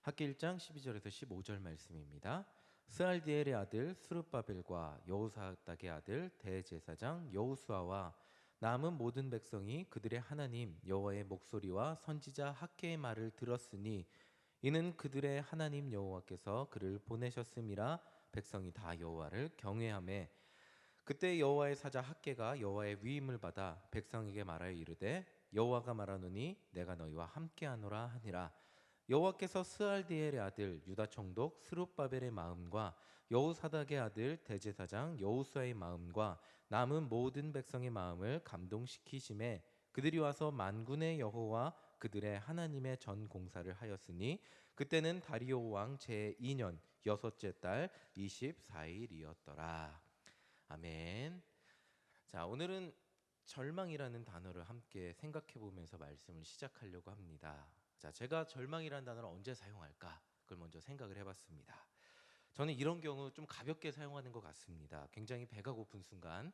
학기 1장 12절에서 15절 말씀입니다. 스알디엘의 아들 스룹바벨과 여호사닥의 아들 대제사장 여호수아와 남은 모든 백성이 그들의 하나님 여호와의 목소리와 선지자 학개의 말을 들었으니 이는 그들의 하나님 여호와께서 그를 보내셨음이라. 백성이 다 여호와를 경외하매 그때 여호와의 사자 학개가 여호와의 위임을 받아 백성에게 말하여 이르되 여호와가 말하노니 내가 너희와 함께하노라 하니라. 여호와께서 스알디엘의 아들 유다 총독 스룹바벨의 마음과 여호사닥의 아들 대제사장 여호수아의 마음과 남은 모든 백성의 마음을 감동시키심에 그들이 와서 만군의 여호와 그들의 하나님의 전 공사를 하였으니 그때는 다리오 왕 제2년 여섯째 달 24일이었더라. 아멘. 자, 오늘은 절망이라는 단어를 함께 생각해 보면서 말씀을 시작하려고 합니다. 자, 제가 절망이라는 단어를 언제 사용할까? 그걸 먼저 생각을 해봤습니다. 저는 이런 경우 좀 가볍게 사용하는 것 같습니다. 굉장히 배가 고픈 순간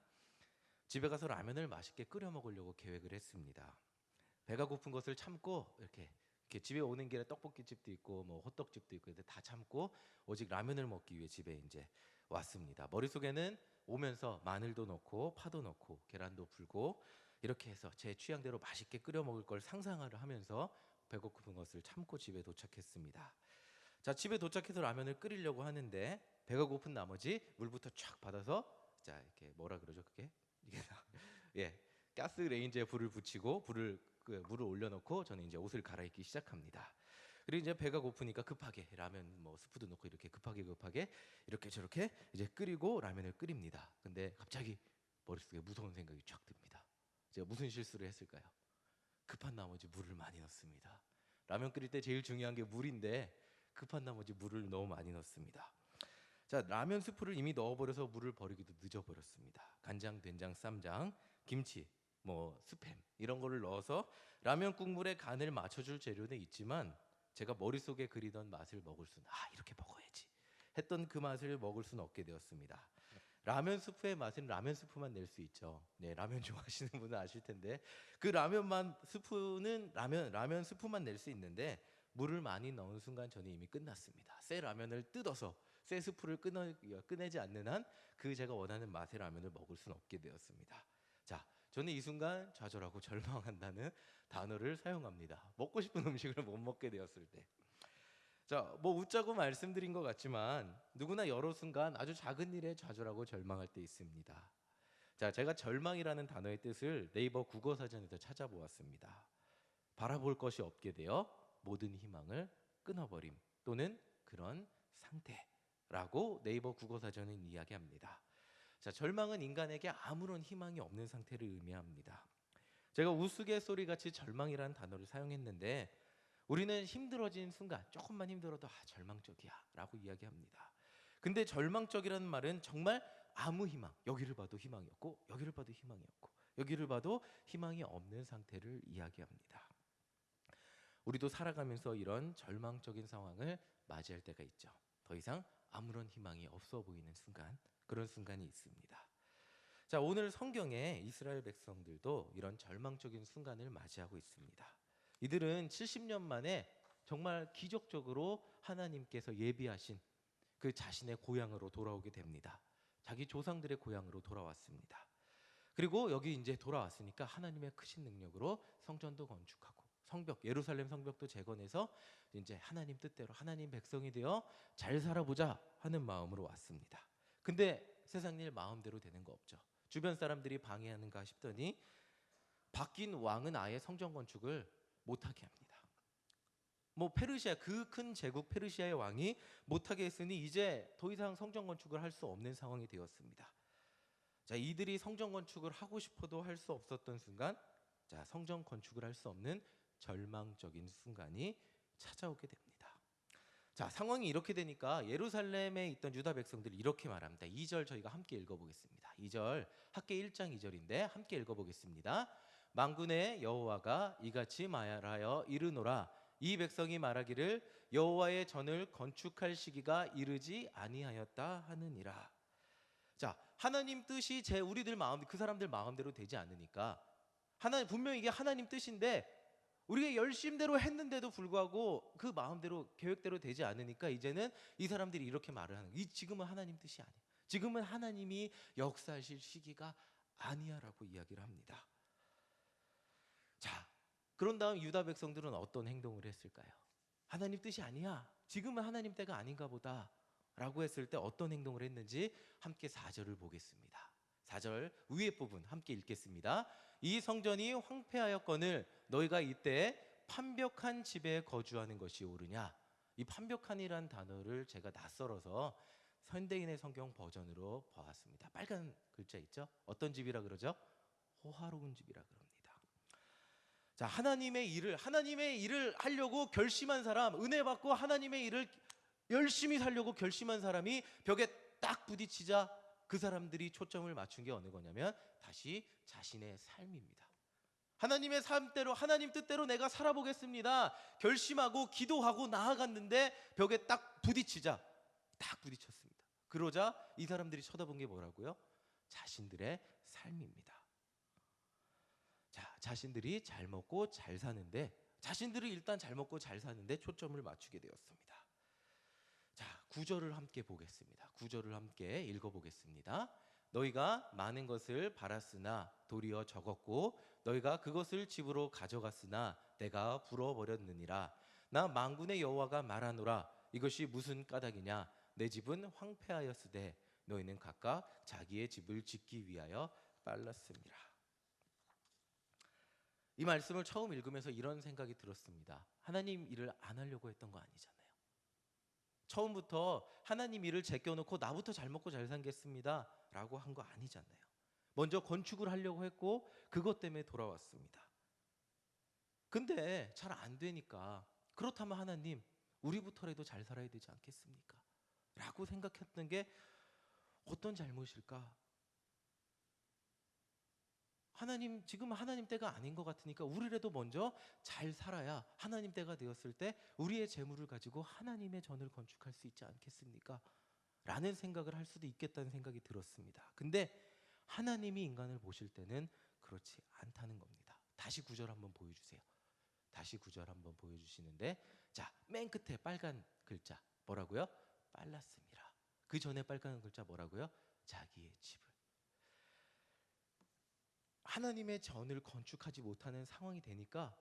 집에 가서 라면을 맛있게 끓여 먹으려고 계획을 했습니다. 배가 고픈 것을 참고 이렇게 집에 오는 길에 떡볶이집도 있고 뭐 호떡집도 있고 다 참고 오직 라면을 먹기 위해 집에 이제 왔습니다. 머릿속에는 오면서 마늘도 넣고 파도 넣고 계란도 불고 이렇게 해서 제 취향대로 맛있게 끓여 먹을 걸 상상을 하면서 배고픈 것을 참고 집에 도착했습니다. 자, 집에 도착해서 라면을 끓이려고 하는데 배가 고픈 나머지 물부터 쫙 받아서 자, 이렇게 뭐라 그러죠? 그게 이게 예, 가스 레인지에 불을 붙이고 물을 올려놓고 저는 이제 옷을 갈아입기 시작합니다. 그리고 이제 배가 고프니까 급하게 라면 뭐 스프도 넣고 이렇게 급하게 이렇게 저렇게 이제 끓이고 라면을 끓입니다. 근데 갑자기 머릿속에 무서운 생각이 쫙 듭니다. 제가 무슨 실수를 했을까요? 급한 나머지 물을 많이 넣습니다. 라면 끓일 때 제일 중요한 게 물인데 급한 나머지 물을 너무 많이 넣습니다. 자, 라면 스프를 이미 넣어버려서 물을 버리기도 늦어버렸습니다. 간장, 된장, 쌈장, 김치, 뭐 스팸 이런 거를 넣어서 라면 국물에 간을 맞춰줄 재료는 있지만 제가 머릿속에 그리던 맛을 먹을 수는 이렇게 먹어야지 했던 그 맛을 먹을 수는 없게 되었습니다. 라면 스프의 맛은 라면 스프만 낼 수 있죠. 네, 라면 좋아하시는 분은 아실 텐데 그 라면만 스프는 라면 스프만 낼 수 있는데 물을 많이 넣은 순간 저는 이미 끝났습니다. 새 라면을 뜯어서 새 스프를 꺼내지 않는 한 그 제가 원하는 맛의 라면을 먹을 수는 없게 되었습니다. 자, 저는 이 순간 좌절하고 절망한다는 단어를 사용합니다. 먹고 싶은 음식을 못 먹게 되었을 때. 자, 뭐 웃자고 말씀드린 것 같지만 누구나 여러 순간 아주 작은 일에 좌절하고 절망할 때 있습니다. 자, 제가 절망이라는 단어의 뜻을 네이버 국어사전에서 찾아보았습니다. 바라볼 것이 없게 되어 모든 희망을 끊어버림 또는 그런 상태라고 네이버 국어사전은 이야기합니다. 자, 절망은 인간에게 아무런 희망이 없는 상태를 의미합니다. 제가 우스갯소리같이 절망이라는 단어를 사용했는데 우리는 힘들어진 순간 조금만 힘들어도 절망적이야 라고 이야기합니다. 근데 절망적이라는 말은 정말 아무 희망, 여기를 봐도 희망이 없고 여기를 봐도 희망이 없고 여기를 봐도 희망이 없는 상태를 이야기합니다. 우리도 살아가면서 이런 절망적인 상황을 맞이할 때가 있죠. 더 이상 아무런 희망이 없어 보이는 순간, 그런 순간이 있습니다. 자, 오늘 성경에 이스라엘 백성들도 이런 절망적인 순간을 맞이하고 있습니다. 이들은 70년 만에 정말 기적적으로 하나님께서 예비하신 그 자신의 고향으로 돌아오게 됩니다. 자기 조상들의 고향으로 돌아왔습니다. 그리고 여기 이제 돌아왔으니까 하나님의 크신 능력으로 성전도 건축하고 성벽, 예루살렘 성벽도 재건해서 이제 하나님 뜻대로 하나님 백성이 되어 잘 살아보자 하는 마음으로 왔습니다. 근데 세상 일 마음대로 되는 거 없죠. 주변 사람들이 방해하는가 싶더니 바뀐 왕은 아예 성전 건축을 못하게 합니다. 뭐 페르시아, 그 큰 제국 페르시아의 왕이 못하게 했으니 이제 더 이상 성전 건축을 할 수 없는 상황이 되었습니다. 자, 이들이 성전 건축을 하고 싶어도 할 수 없었던 순간, 자, 성전 건축을 할 수 없는 절망적인 순간이 찾아오게 됩니다. 자, 상황이 이렇게 되니까 예루살렘에 있던 유다 백성들이 이렇게 말합니다. 2절 저희가 함께 읽어보겠습니다. 2절 학계 1장 2절인데 함께 읽어보겠습니다. 만군의 여호와가 이같이 말하여 이르노라. 이 백성이 말하기를 여호와의 전을 건축할 시기가 이르지 아니하였다 하느니라. 자, 하나님 뜻이 우리들 마음, 그 사람들 마음대로 되지 않으니까 분명히 이게 하나님 뜻인데 우리가 열심대로 했는데도 불구하고 그 마음대로 계획대로 되지 않으니까 이제는 이 사람들이 이렇게 말을 하는 거예요. 지금은 하나님 뜻이 아니야. 지금은 하나님이 역사하실 시기가 아니야라고 이야기를 합니다. 자, 그런 다음 유다 백성들은 어떤 행동을 했을까요? 하나님 뜻이 아니야. 지금은 하나님 때가 아닌가 보다 라고 했을 때 어떤 행동을 했는지 함께 4절을 보겠습니다. 4절 위에 부분 함께 읽겠습니다. 이 성전이 황폐하였거늘 너희가 이때 판벽한 집에 거주하는 것이 옳으냐. 이 판벽한이란 단어를 제가 낯설어서 현대인의 성경 버전으로 보았습니다. 빨간 글자 있죠? 어떤 집이라 그러죠? 호화로운 집이라 그럽니다. 자, 하나님의 일을 하려고 결심한 사람, 은혜 받고 하나님의 일을 열심히 살려고 결심한 사람이 벽에 딱 부딪히자 그 사람들이 초점을 맞춘 게 어느 거냐면 다시 자신의 삶입니다. 하나님의 삶대로, 하나님 뜻대로 내가 살아보겠습니다. 결심하고 기도하고 나아갔는데 벽에 딱 부딪히자 딱 부딪혔습니다. 그러자 이 사람들이 쳐다본 게 뭐라고요? 자신들의 삶입니다. 자, 자신들이 잘 먹고 잘 사는데, 자신들이 일단 잘 먹고 잘 사는데 초점을 맞추게 되었습니다. 자, 9절을 함께 보겠습니다. 9절을 함께 읽어보겠습니다. 너희가 많은 것을 바랐으나 도리어 적었고 너희가 그것을 집으로 가져갔으나 내가 불어버렸느니라. 나 만군의 여호와가 말하노라. 이것이 무슨 까닭이냐. 내 집은 황폐하였으되 너희는 각각 자기의 집을 짓기 위하여 빨랐습니다. 이 말씀을 처음 읽으면서 이런 생각이 들었습니다. 하나님 일을 안 하려고 했던 거 아니잖아요. 처음부터 하나님 일을 제껴놓고 나부터 잘 먹고 잘 살겠습니다 라고 한 거 아니잖아요. 먼저 건축을 하려고 했고 그것 때문에 돌아왔습니다. 근데 잘 안 되니까 그렇다면 하나님 우리부터라도 잘 살아야 되지 않겠습니까? 라고 생각했던 게 어떤 잘못일까? 하나님, 지금 하나님 때가 아닌 것 같으니까 우리라도 먼저 잘 살아야 하나님 때가 되었을 때 우리의 재물을 가지고 하나님의 전을 건축할 수 있지 않겠습니까? 라는 생각을 할 수도 있겠다는 생각이 들었습니다. 근데 하나님이 인간을 보실 때는 그렇지 않다는 겁니다. 다시 9절 한번 보여주세요. 다시 9절 한번 보여주시는데, 자, 맨 끝에 빨간 글자 뭐라고요? 빨랐습니다. 그 전에 빨간 글자 뭐라고요? 자기의 집을. 하나님의 전을 건축하지 못하는 상황이 되니까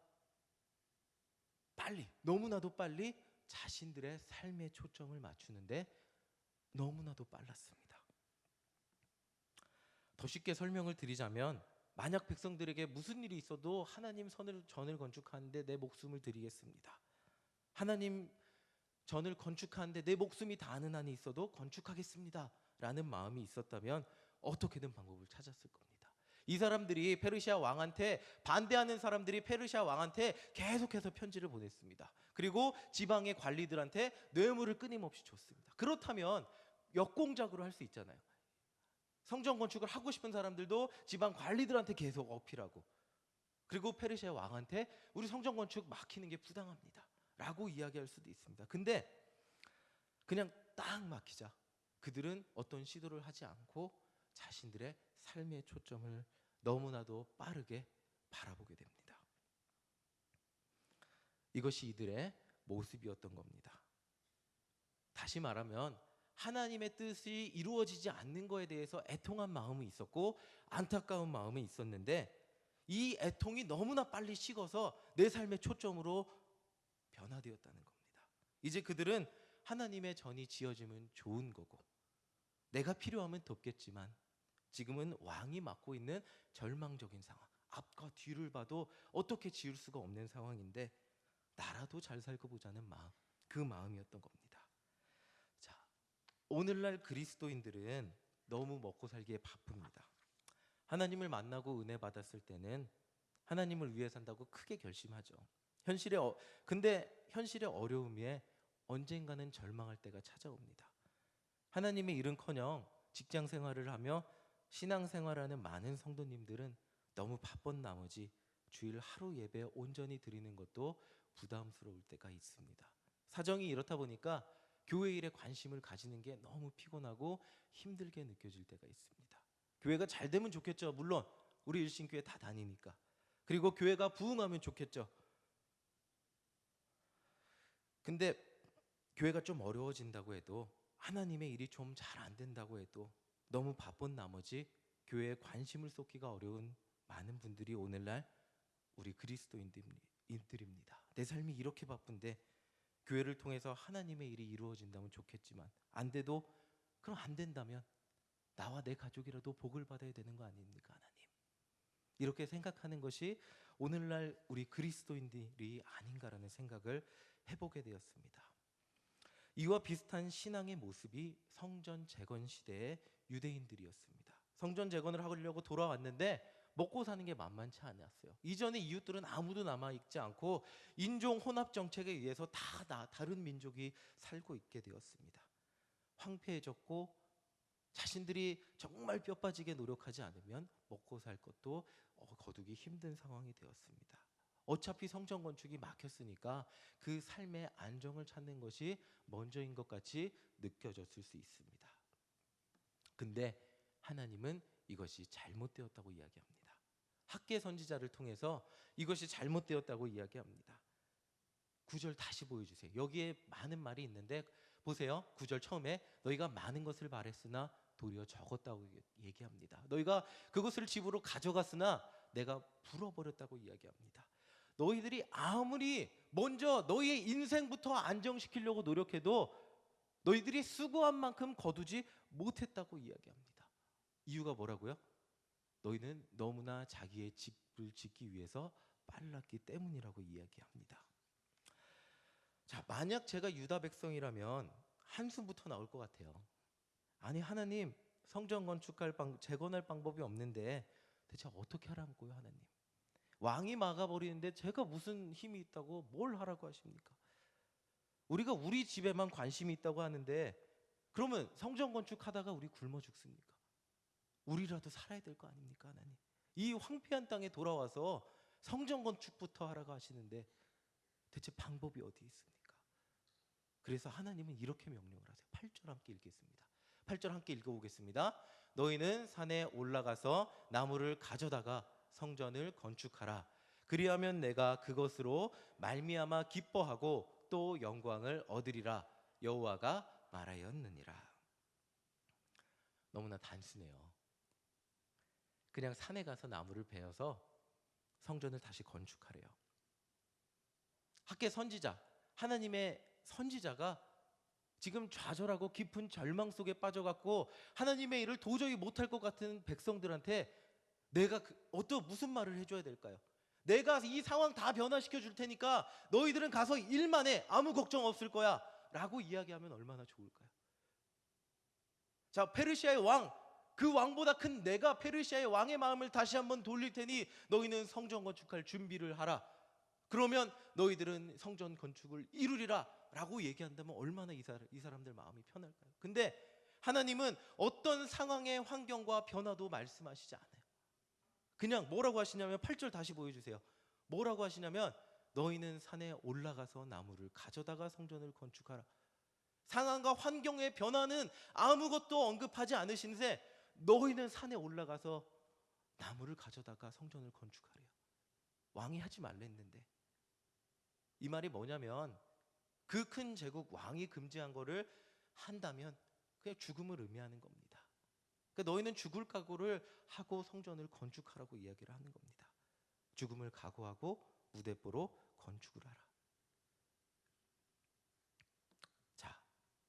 빨리, 너무나도 빨리 자신들의 삶에 초점을 맞추는데 너무나도 빨랐습니다. 더 쉽게 설명을 드리자면, 만약 백성들에게 무슨 일이 있어도 하나님 전을 건축하는데 내 목숨을 드리겠습니다. 하나님 전을 건축하는데 내 목숨이 다하는 한이 있어도 건축하겠습니다 라는 마음이 있었다면 어떻게든 방법을 찾았을 겁니다. 이 사람들이 페르시아 왕한테, 반대하는 사람들이 페르시아 왕한테 계속해서 편지를 보냈습니다. 그리고 지방의 관리들한테 뇌물을 끊임없이 줬습니다. 그렇다면 역공작으로 할 수 있잖아요. 성전 건축을 하고 싶은 사람들도 지방 관리들한테 계속 어필하고, 그리고 페르시아 왕한테 우리 성전 건축 막히는 게 부당합니다 라고 이야기할 수도 있습니다. 근데 그냥 딱 막히자 그들은 어떤 시도를 하지 않고 자신들의 삶의 초점을 너무나도 빠르게 바라보게 됩니다. 이것이 이들의 모습이었던 겁니다. 다시 말하면 하나님의 뜻이 이루어지지 않는 것에 대해서 애통한 마음이 있었고 안타까운 마음이 있었는데, 이 애통이 너무나 빨리 식어서 내 삶의 초점으로 변화되었다는 겁니다. 이제 그들은 하나님의 전이 지어지면 좋은 거고, 내가 필요하면 돕겠지만 지금은 왕이 맡고 있는 절망적인 상황, 앞과 뒤를 봐도 어떻게 지을 수가 없는 상황인데 나라도 잘 살고 보자는 마음, 그 마음이었던 겁니다. 자, 오늘날 그리스도인들은 너무 먹고 살기에 바쁩니다. 하나님을 만나고 은혜 받았을 때는 하나님을 위해 산다고 크게 결심하죠. 근데 현실의 어려움에 언젠가는 절망할 때가 찾아옵니다. 하나님의 일은커녕 직장 생활을 하며 신앙 생활하는 많은 성도님들은 너무 바쁜 나머지 주일 하루 예배 온전히 드리는 것도 부담스러울 때가 있습니다. 사정이 이렇다 보니까 교회 일에 관심을 가지는 게 너무 피곤하고 힘들게 느껴질 때가 있습니다. 교회가 잘 되면 좋겠죠. 물론 우리 일신교회 다 다니니까. 그리고 교회가 부흥하면 좋겠죠. 근데 교회가 좀 어려워진다고 해도, 하나님의 일이 좀 잘 안 된다고 해도, 너무 바쁜 나머지 교회에 관심을 쏟기가 어려운 많은 분들이 오늘날 우리 그리스도인들입니다. 내 삶이 이렇게 바쁜데 교회를 통해서 하나님의 일이 이루어진다면 좋겠지만, 안 돼도, 그럼 안 된다면 나와 내 가족이라도 복을 받아야 되는 거 아닙니까, 하나님? 이렇게 생각하는 것이 오늘날 우리 그리스도인들이 아닌가라는 생각을 해보게 되었습니다. 이와 비슷한 신앙의 모습이 성전 재건 시대의 유대인들이었습니다. 성전 재건을 하려고 돌아왔는데 먹고 사는 게 만만치 않았어요. 이전에 이웃들은 아무도 남아있지 않고 인종 혼합 정책에 의해서 다른 민족이 살고 있게 되었습니다. 황폐해졌고 자신들이 정말 뼈 빠지게 노력하지 않으면 먹고 살 것도 거두기 힘든 상황이 되었습니다. 어차피 성전 건축이 막혔으니까 그 삶의 안정을 찾는 것이 먼저인 것 같이 느껴졌을 수 있습니다. 근데 하나님은 이것이 잘못되었다고 이야기합니다. 학계 선지자를 통해서 이것이 잘못되었다고 이야기합니다. 9절 다시 보여주세요. 여기에 많은 말이 있는데 보세요. 9절 처음에 너희가 많은 것을 바랬으나 도리어 적었다고 얘기합니다. 너희가 그것을 집으로 가져갔으나 내가 불어버렸다고 이야기합니다. 너희들이 아무리 먼저 너희의 인생부터 안정시키려고 노력해도 너희들이 수고한 만큼 거두지 못했다고 이야기합니다. 이유가 뭐라고요? 너희는 너무나 자기의 집을 짓기 위해서 빨랐기 때문이라고 이야기합니다. 자, 만약 제가 유다 백성이라면 한숨부터 나올 것 같아요. 아니 하나님, 성전 건축할 재건할 방법이 없는데 대체 어떻게 하라고요, 하나님? 왕이 막아버리는데 제가 무슨 힘이 있다고 뭘 하라고 하십니까? 우리가 우리 집에만 관심이 있다고 하는데 그러면 성전 건축하다가 우리 굶어 죽습니까? 우리라도 살아야 될 거 아닙니까, 하나님? 이 황폐한 땅에 돌아와서 성전 건축부터 하라고 하시는데 대체 방법이 어디 있습니까? 그래서 하나님은 이렇게 명령을 하세요. 8절 함께 읽겠습니다. 8절 함께 읽어보겠습니다. 너희는 산에 올라가서 나무를 가져다가 성전을 건축하라. 그리하면 내가 그것으로 말미암아 기뻐하고 또 영광을 얻으리라. 여호와가 말하였느니라. 너무나 단순해요. 그냥 산에 가서 나무를 베어서 성전을 다시 건축하래요. 학계 선지자, 하나님의 선지자가 지금 좌절하고 깊은 절망 속에 빠져갖고 하나님의 일을 도저히 못할 것 같은 백성들한테 내가 무슨 말을 해줘야 될까요? 내가 이 상황 다 변화시켜 줄 테니까 너희들은 가서 일만 해. 아무 걱정 없을 거야 라고 이야기하면 얼마나 좋을까요? 자, 페르시아의 왕, 그 왕보다 큰 내가 페르시아의 왕의 마음을 다시 한번 돌릴 테니 너희는 성전 건축할 준비를 하라. 그러면 너희들은 성전 건축을 이루리라 라고 얘기한다면 얼마나 이 사람들 마음이 편할까요? 근데 하나님은 어떤 상황의 환경과 변화도 말씀하시지 않아요. 그냥 뭐라고 하시냐면 8절 다시 보여주세요. 뭐라고 하시냐면 너희는 산에 올라가서 나무를 가져다가 성전을 건축하라. 상황과 환경의 변화는 아무것도 언급하지 않으신데 너희는 산에 올라가서 나무를 가져다가 성전을 건축하래요. 왕이 하지 말랬는데. 이 말이 뭐냐면 그 큰 제국 왕이 금지한 거를 한다면 그냥 죽음을 의미하는 겁니다. 그러니까 너희는 죽을 각오를 하고 성전을 건축하라고 이야기를 하는 겁니다. 죽음을 각오하고 무대뽀로 건축을 하라. 자,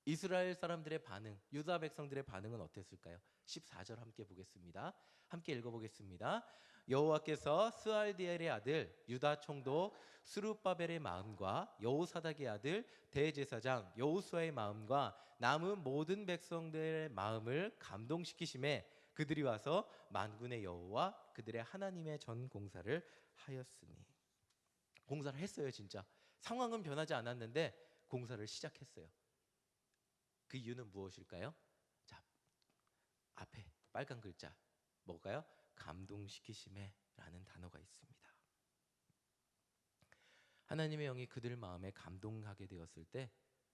이스라엘 사람들의 반응, 유다 백성들의 반응은 어땠을까요? 14절 함께 보겠습니다. 함께 읽어보겠습니다. 여호와께서 스알디엘의 아들 유다 총독 스룹바벨의 마음과 여호사닥의 아들 대제사장 여호수아의 마음과 남은 모든 백성들의 마음을 감동시키심에 그들이 와서 만군의 여호와 그들의 하나님의 전 공사를 하였으니. 공사를 했어요. 진짜 상황은 변하지 않았는데 공사를 시작했어요. 그 이유는 무엇일까요? 자, 앞에 빨간 글자 뭘까요? 감동시키심에 라는 단어가 있습니다. 하나님의 영이 그들 마음에 감동하게 되었을 때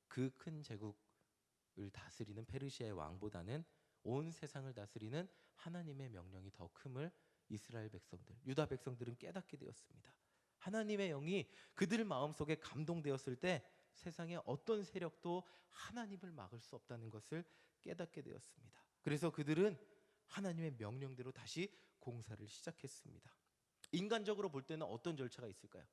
그 큰 제국을 다스리는 페르시아의 왕보다는 온 세상을 다스리는 하나님의 명령이 더 큼을 이스라엘 백성들, 유다 백성들은 깨닫게 되었습니다. 하나님의 영이 그들 마음속에 감동되었을 때 세상의 어떤 세력도 하나님을 막을 수 없다는 것을 깨닫게 되었습니다. 그래서 그들은 하나님의 명령대로 다시 공사를 시작했습니다. 인간적으로 볼 때는 어떤 절차가 있을까요?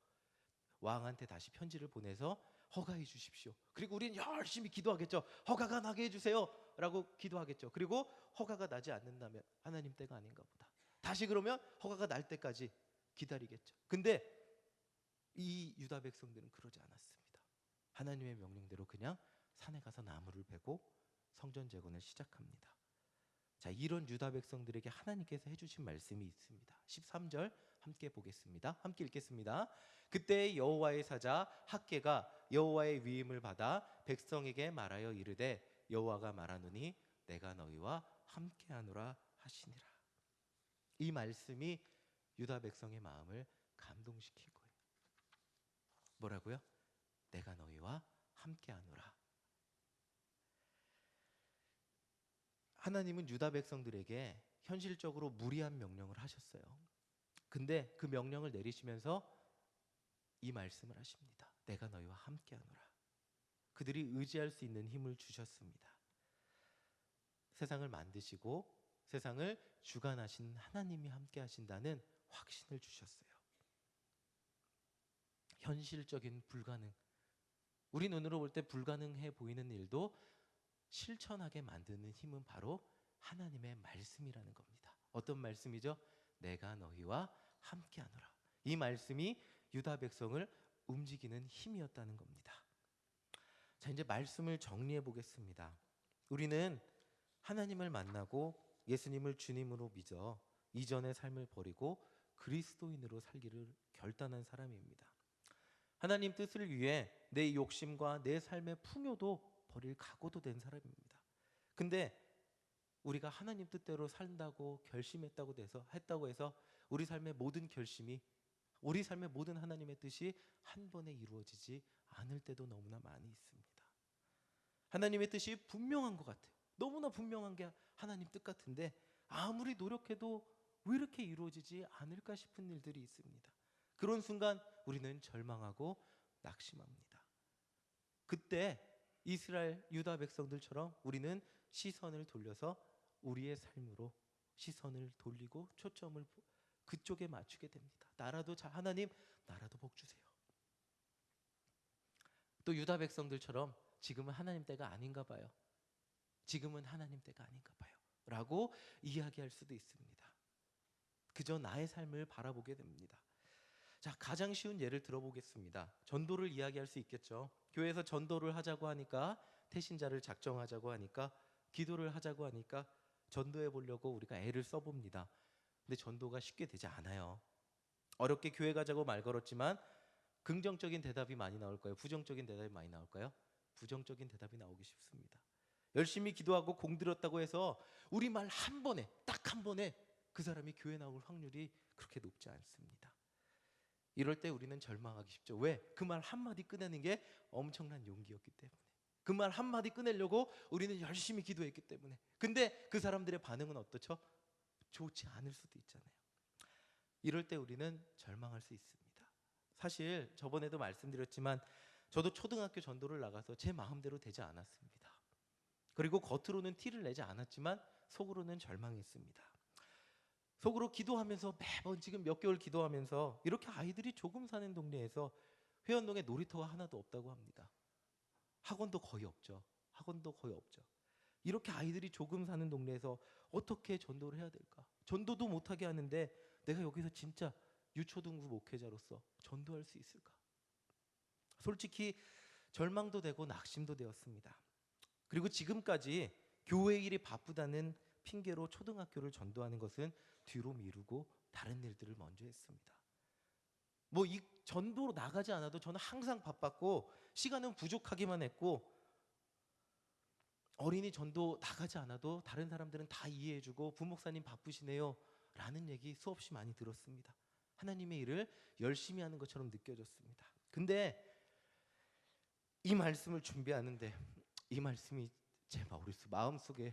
왕한테 다시 편지를 보내서 허가해 주십시오. 그리고 우리는 열심히 기도하겠죠. 허가가 나게 해주세요 라고 기도하겠죠. 그리고 허가가 나지 않는다면 하나님 때가 아닌가 보다. 다시 그러면 허가가 날 때까지 기다리겠죠. 근데 이 유다 백성들은 그러지 않았습니다. 하나님의 명령대로 그냥 산에 가서 나무를 베고 성전 재건을 시작합니다. 자, 이런 유다 백성들에게 하나님께서 해주신 말씀이 있습니다. 13절 함께 보겠습니다. 함께 읽겠습니다. 그때 여호와의 사자 학개가 여호와의 위임을 받아 백성에게 말하여 이르되 여호와가 말하노니 내가 너희와 함께하노라 하시니라. 이 말씀이 유다 백성의 마음을 감동시킨 거예요. 뭐라고요? 내가 너희와 함께하노라. 하나님은 유다 백성들에게 현실적으로 무리한 명령을 하셨어요. 근데 그 명령을 내리시면서 이 말씀을 하십니다. 내가 너희와 함께하노라. 그들이 의지할 수 있는 힘을 주셨습니다. 세상을 만드시고 세상을 주관하신 하나님이 함께 하신다는 확신을 주셨어요. 현실적인 불가능, 우리 눈으로 볼 때 불가능해 보이는 일도 실천하게 만드는 힘은 바로 하나님의 말씀이라는 겁니다. 어떤 말씀이죠? 내가 너희와 함께하노라. 이 말씀이 유다 백성을 움직이는 힘이었다는 겁니다. 자, 이제 말씀을 정리해 보겠습니다. 우리는 하나님을 만나고 예수님을 주님으로 믿어 이전의 삶을 버리고 그리스도인으로 살기를 결단한 사람입니다. 하나님 뜻을 위해 내 욕심과 내 삶의 풍요도 버릴 각오도 된 사람입니다. 근데 우리가 하나님 뜻대로 산다고 결심했다고 해서 우리 삶의 모든 결심이, 우리 삶의 모든 하나님의 뜻이 한 번에 이루어지지 않을 때도 너무나 많이 있습니다. 하나님의 뜻이 분명한 것 같아요. 너무나 분명한 게 하나님 뜻 같은데 아무리 노력해도 왜 이렇게 이루어지지 않을까 싶은 일들이 있습니다. 그런 순간 우리는 절망하고 낙심합니다. 그때 이스라엘 유다 백성들처럼 우리는 시선을 돌려서 우리의 삶으로 시선을 돌리고 초점을 그쪽에 맞추게 됩니다. 나라도 하나님, 나라도 복 주세요. 또 유다 백성들처럼 지금은 하나님 때가 아닌가 봐요. 지금은 하나님 때가 아닌가 봐요 라고 이야기할 수도 있습니다. 그저 나의 삶을 바라보게 됩니다. 자, 가장 쉬운 예를 들어보겠습니다. 전도를 이야기할 수 있겠죠. 교회에서 전도를 하자고 하니까, 태신자를 작정하자고 하니까, 기도를 하자고 하니까 전도해 보려고 우리가 애를 써봅니다. 근데 전도가 쉽게 되지 않아요. 어렵게 교회 가자고 말 걸었지만 긍정적인 대답이 많이 나올까요? 부정적인 대답이 많이 나올까요? 부정적인 대답이 나오기 쉽습니다. 열심히 기도하고 공들였다고 해서 우리 말 한 번에, 딱 한 번에 그 사람이 교회 나올 확률이 그렇게 높지 않습니다. 이럴 때 우리는 절망하기 쉽죠. 왜? 그 말 한마디 꺼내는 게 엄청난 용기였기 때문에. 그 말 한마디 꺼내려고 우리는 열심히 기도했기 때문에. 근데 그 사람들의 반응은 어떻죠? 좋지 않을 수도 있잖아요. 이럴 때 우리는 절망할 수 있습니다. 사실 저번에도 말씀드렸지만 저도 초등학교 전도를 나가서 제 마음대로 되지 않았습니다. 그리고 겉으로는 티를 내지 않았지만 속으로는 절망했습니다. 속으로 기도하면서 매번 지금 몇 개월 기도하면서 이렇게 아이들이 조금 사는 동네에서 회원동에 놀이터가 하나도 없다고 합니다. 학원도 거의 없죠. 학원도 거의 없죠. 이렇게 아이들이 조금 사는 동네에서 어떻게 전도를 해야 될까? 전도도 못하게 하는데 내가 여기서 진짜 유초등부 목회자로서 전도할 수 있을까? 솔직히 절망도 되고 낙심도 되었습니다. 그리고 지금까지 교회 일이 바쁘다는 핑계로 초등학교를 전도하는 것은 뒤로 미루고 다른 일들을 먼저 했습니다. 뭐 이 전도로 나가지 않아도 저는 항상 바빴고 시간은 부족하기만 했고, 어린이 전도 나가지 않아도 다른 사람들은 다 이해해주고 부목사님 바쁘시네요 라는 얘기 수없이 많이 들었습니다. 하나님의 일을 열심히 하는 것처럼 느껴졌습니다. 근데 이 말씀을 준비하는데 이 말씀이 제 마음속에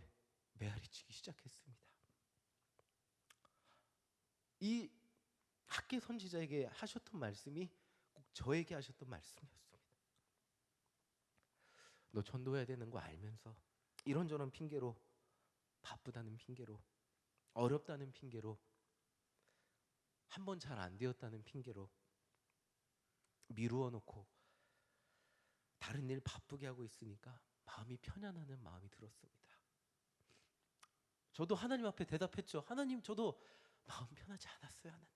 메아리치기 시작했습니다. 이 학계 선지자에게 하셨던 말씀이 꼭 저에게 하셨던 말씀이었습니다. 너 전도해야 되는 거 알면서 이런저런 핑계로, 바쁘다는 핑계로, 어렵다는 핑계로, 한 번 잘 안 되었다는 핑계로 미루어 놓고 다른 일 바쁘게 하고 있으니까 마음이 편안하는 마음이 들었습니다. 저도 하나님 앞에 대답했죠. 하나님, 저도 마음 편하지 않았어요, 하나님.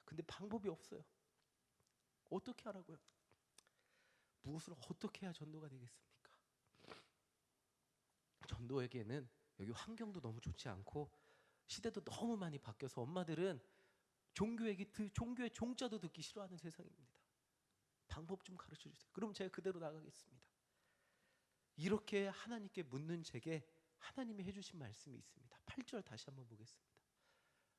근데 방법이 없어요. 어떻게 하라고요? 무엇을 어떻게 해야 전도가 되겠습니까? 전도에게는 여기 환경도 너무 좋지 않고 시대도 너무 많이 바뀌어서 엄마들은 종교의 종자도 듣기 싫어하는 세상입니다. 방법 좀 가르쳐 주세요. 그럼 제가 그대로 나가겠습니다. 이렇게 하나님께 묻는 제게 하나님이 해주신 말씀이 있습니다. 8절 다시 한번 보겠습니다.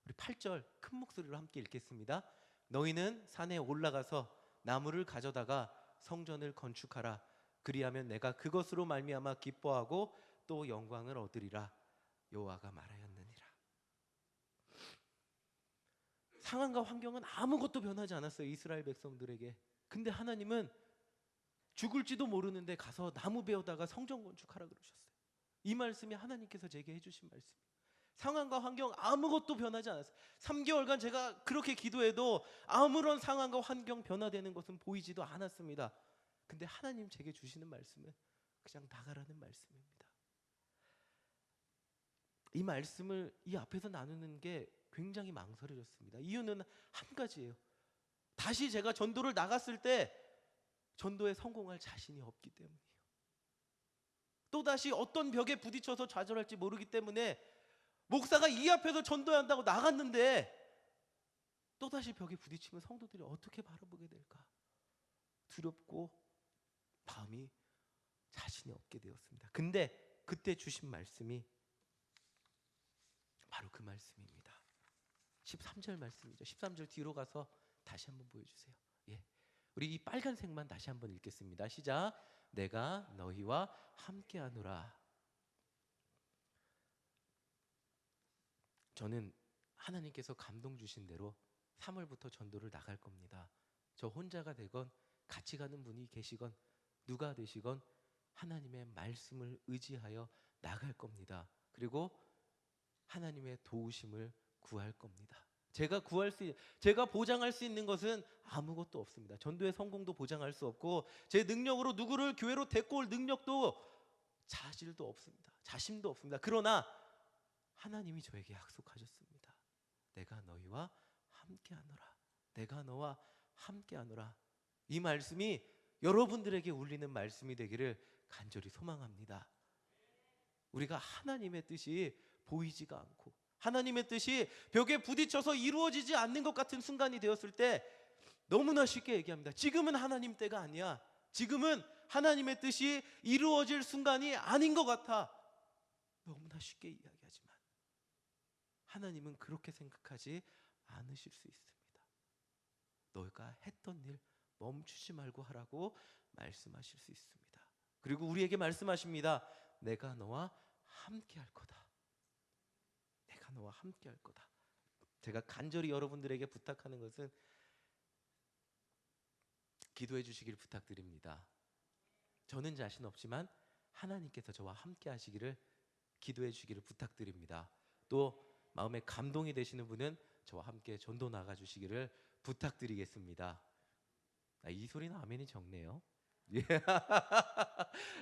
우리 8절 큰 목소리로 함께 읽겠습니다. 너희는 산에 올라가서 나무를 가져다가 성전을 건축하라. 그리하면 내가 그것으로 말미암아 기뻐하고 또 영광을 얻으리라. 여호와가 말하였느니라. 상황과 환경은 아무것도 변하지 않았어요, 이스라엘 백성들에게. 근데 하나님은 죽을지도 모르는데 가서 나무 베어다가 성전 건축하라 그러셨어요. 이 말씀이 하나님께서 제게 해주신 말씀이에요. 상황과 환경 아무것도 변하지 않았어요. 3개월간 제가 그렇게 기도해도 아무런 상황과 환경 변화되는 것은 보이지도 않았습니다. 근데 하나님 제게 주시는 말씀은 그냥 나가라는 말씀입니다. 이 말씀을 이 앞에서 나누는 게 굉장히 망설여졌습니다. 이유는 한 가지예요. 다시 제가 전도를 나갔을 때 전도에 성공할 자신이 없기 때문이에요. 또다시 어떤 벽에 부딪혀서 좌절할지 모르기 때문에 목사가 이 앞에서 전도한다고 나갔는데 또다시 벽에 부딪히면 성도들이 어떻게 바라보게 될까? 두렵고 마음이 자신이 없게 되었습니다. 근데 그때 주신 말씀이 바로 그 말씀입니다. 13절 말씀이죠. 13절 뒤로 가서 다시 한번 보여주세요. 예, 우리 이 빨간색만 다시 한번 읽겠습니다. 시작. 내가 너희와 함께하노라. 저는 하나님께서 감동 주신 대로 3월부터 전도를 나갈 겁니다. 저 혼자가 되건 같이 가는 분이 계시건 누가 되시건 하나님의 말씀을 의지하여 나갈 겁니다. 그리고 하나님의 도우심을 구할 겁니다. 제가 보장할 수 있는 것은 아무것도 없습니다. 전도의 성공도 보장할 수 없고 제 능력으로 누구를 교회로 데리고 올 능력도 자질도 없습니다. 자신도 없습니다. 그러나 하나님이 저에게 약속하셨습니다. 내가 너희와 함께하노라. 내가 너와 함께하노라. 이 말씀이 여러분들에게 울리는 말씀이 되기를 간절히 소망합니다. 우리가 하나님의 뜻이 보이지가 않고 하나님의 뜻이 벽에 부딪혀서 이루어지지 않는 것 같은 순간이 되었을 때 너무나 쉽게 얘기합니다. 지금은 하나님 때가 아니야. 지금은 하나님의 뜻이 이루어질 순간이 아닌 것 같아. 너무나 쉽게 이야기하지만 하나님은 그렇게 생각하지 않으실 수 있습니다. 너희가 했던 일 멈추지 말고 하라고 말씀하실 수 있습니다. 그리고 우리에게 말씀하십니다. 내가 너와 함께 할 거다. 내가 너와 함께 할 거다. 제가 간절히 여러분들에게 부탁하는 것은 기도해 주시길 부탁드립니다. 저는 자신 없지만 하나님께서 저와 함께 하시기를 기도해 주시기를 부탁드립니다. 또 마음에 감동이 되시는 분은 저와 함께 전도 나가 주시기를 부탁드리겠습니다. 이 소리는 아멘이 적네요.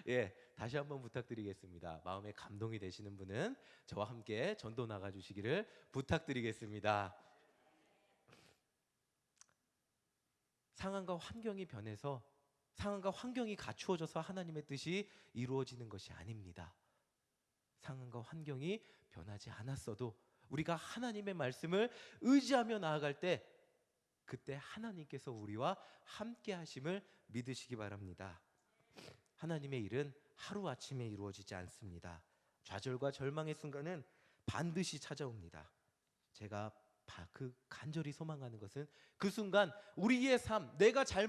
예, 다시 한번 부탁드리겠습니다. 마음에 감동이 되시는 분은 저와 함께 전도 나가 주시기를 부탁드리겠습니다. 상황과 환경이 변해서 상황과 환경이 갖추어져서 하나님의 뜻이 이루어지는 것이 아닙니다. 상황과 환경이 변하지 않았어도 우리가 하나님의 말씀을 의지하며 나아갈 때 그때 하나님께서 우리와 함께 하심을 믿으시기 바랍니다. 하나님의 일은 하루아침에 이루어지지 않습니다. 좌절과 절망의 순간은 반드시 찾아옵니다. 제가 간절히 소망하는 것은 그 순간 우리의 삶,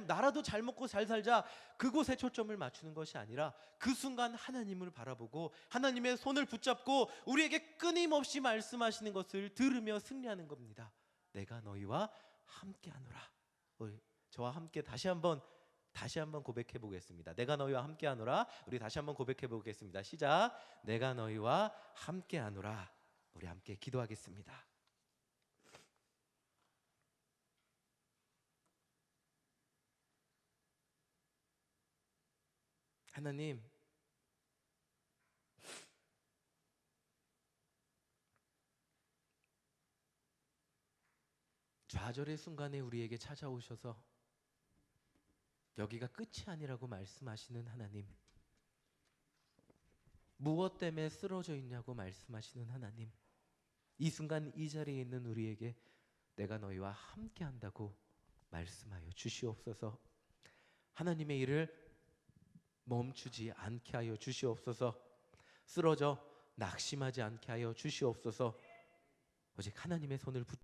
나라도 잘 먹고 잘 살자 그곳에 초점을 맞추는 것이 아니라 그 순간 하나님을 바라보고 하나님의 손을 붙잡고 우리에게 끊임없이 말씀하시는 것을 들으며 승리하는 겁니다. 내가 너희와 함께하노라. 저와 함께 다시 한번 다시 한번 고백해 보겠습니다. 내가 너희와 함께하노라. 우리 다시 한번 고백해 보겠습니다. 시작. 내가 너희와 함께하노라. 우리 함께 기도하겠습니다. 하나님, 좌절의 순간에 우리에게 찾아오셔서 여기가 끝이 아니라고 말씀하시는 하나님, 무엇 때문에 쓰러져 있냐고 말씀하시는 하나님, 이 순간 이 자리에 있는 우리에게 내가 너희와 함께한다고 말씀하여 주시옵소서. 하나님의 일을 멈추지 않게 하여 주시옵소서. 쓰러져 낙심하지 않게 하여 주시옵소서. 오직 하나님의 손을 붙